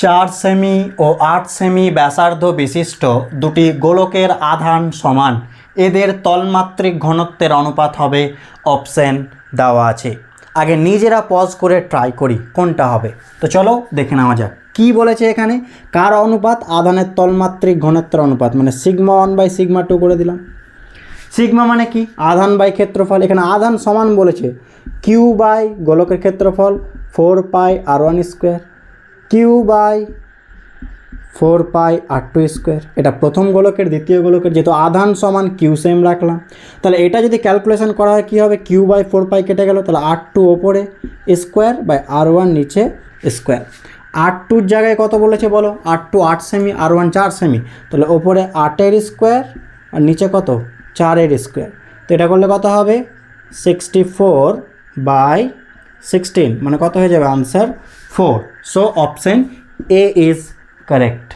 4 semi ও 8 semi ব্যাসার্ধ বিশিষ্ট দুটি গোলকের আধান সমান, এদের তলমাত্রিক ঘনত্বের অনুপাত হবে। অপশন দেওয়া আছে। আগে নিজেরা পজ করে ট্রাই করি কোনটা হবে। তো চলো দেখে নেওয়া যাক কী বলেছে এখানে। কার অনুপাত? আধানের তলমাত্রিক ঘনত্বের অনুপাত, মানে সিগমা 1/σ2 করে দিলাম। সিগমা মানে কি? আধান বাই ক্ষেত্রফল। এখানে আধান সমান বলেছে কিউ বাই গোলকের ক্ষেত্রফল 4πr1² কিউ বাই 4πr2²। এটা প্রথম গোলকের, দ্বিতীয় গোলকের, যেহেতু আধান সমান কিউ সেম রাখলাম। তাহলে এটা যদি ক্যালকুলেশন করা হয় কী হবে? কিউ বাই 4π কেটে গেল, তাহলে r2 ওপরে স্কোয়ার বাই r1 নিচে স্কোয়ার। r2-র জায়গায় কত বলেছে বলো? r2 8 সেমি, r1 4 সেমি, তাহলে ওপরে 8-এর স্কোয়ার আর নিচে কত? 4-এর স্কোয়ার। তো এটা করলে কত হবে? 64/16, মানে কত হয়ে যাবে? Answer 4। So option A is correct.